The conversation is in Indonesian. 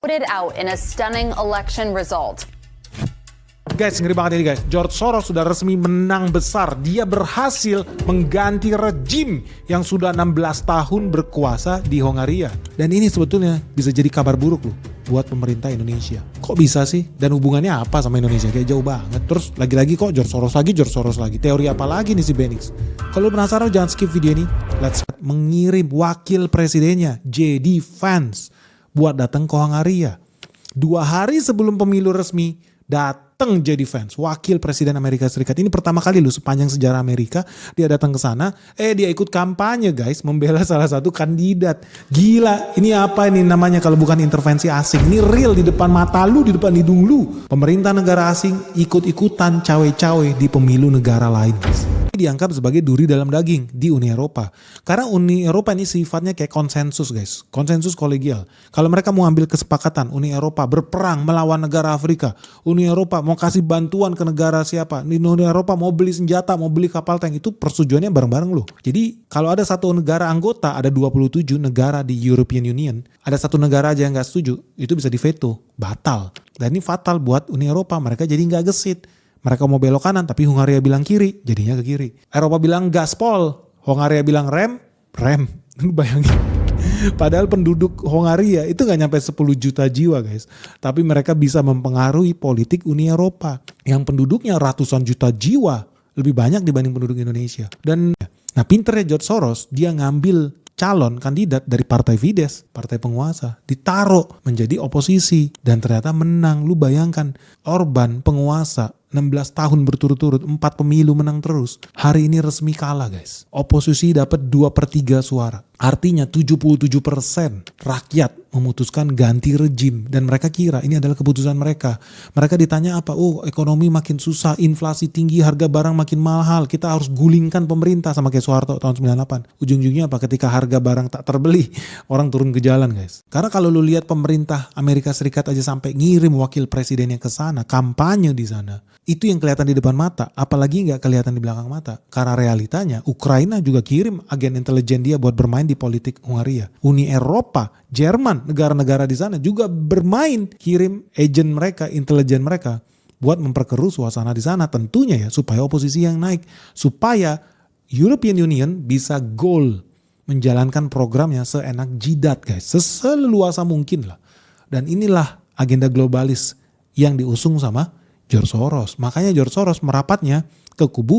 Voted out in a stunning election result. Guys, ngeri banget ini guys. George Soros sudah resmi menang besar. Dia berhasil mengganti rejim yang sudah 16 tahun berkuasa di Hongaria. Dan ini sebetulnya bisa jadi kabar buruk loh buat pemerintah Indonesia. Kok bisa sih? Dan hubungannya apa sama Indonesia? Kayak jauh banget. Terus lagi-lagi kok George Soros lagi. Teori apa lagi nih si Benix? Kalau penasaran jangan skip video ini. Let's start. Mengirim wakil presidennya JD Vance buat datang ke Hongaria. 2 hari sebelum pemilu resmi datang JD Vance, wakil presiden Amerika Serikat. Ini pertama kali loh sepanjang sejarah Amerika dia datang ke sana. Dia ikut kampanye guys, membela salah satu kandidat. Gila, ini apa ini namanya kalau bukan intervensi asing? Ini real di depan mata lu, di depan hidung lu. Pemerintah negara asing ikut-ikutan cawe-cawe di pemilu negara lain guys. Ini dianggap sebagai duri dalam daging di Uni Eropa. Karena Uni Eropa ini sifatnya kayak konsensus guys. Konsensus kolegial. Kalau mereka mau ambil kesepakatan Uni Eropa berperang melawan negara Afrika. Uni Eropa mau kasih bantuan ke negara siapa. Uni Eropa mau beli senjata, mau beli kapal tank. Itu persetujuannya bareng-bareng loh. Jadi kalau ada satu negara anggota, ada 27 negara di European Union. Ada satu negara aja yang gak setuju. Itu bisa diveto. Batal. Dan ini fatal buat Uni Eropa. Mereka jadi gak gesit. Mereka mau belok kanan tapi Hongaria bilang kiri, jadinya ke kiri. Eropa bilang gaspol, Hongaria bilang rem. Lu bayangin. Padahal penduduk Hongaria itu gak nyampe 10 juta jiwa guys. Tapi mereka bisa mempengaruhi politik Uni Eropa. Yang penduduknya ratusan juta jiwa. Lebih banyak dibanding penduduk Indonesia. Dan nah pinternya George Soros, dia ngambil calon kandidat dari partai Fidesz, partai penguasa, ditaruh menjadi oposisi. Dan ternyata menang. Lu bayangkan, Orban penguasa 16 tahun berturut-turut, 4 pemilu menang terus. Hari ini resmi kalah guys. Oposisi dapat 2/3 suara. Artinya 77% rakyat memutuskan ganti rejim. Dan mereka kira ini adalah keputusan mereka. Mereka ditanya apa? Oh, ekonomi makin susah, inflasi tinggi, harga barang makin mahal. Kita harus gulingkan pemerintah sama kayak Soeharto tahun 98. Ujung-ujungnya apa? Ketika harga barang tak terbeli, orang turun ke jalan guys. Karena kalau lu lihat pemerintah Amerika Serikat aja sampai ngirim wakil presidennya ke sana, kampanye di sana. Itu yang kelihatan di depan mata, apalagi nggak kelihatan di belakang mata. Karena realitanya Ukraina juga kirim agen intelijen dia buat bermain di politik Hongaria. Uni Eropa, Jerman, negara-negara di sana juga bermain, kirim agen mereka, intelijen mereka buat memperkeruh suasana di sana. Tentunya ya supaya oposisi yang naik, supaya European Union bisa goal menjalankan programnya seenak jidat guys, seleluasa mungkin lah. Dan inilah agenda globalis yang diusung sama George Soros. Makanya George Soros merapatnya ke kubu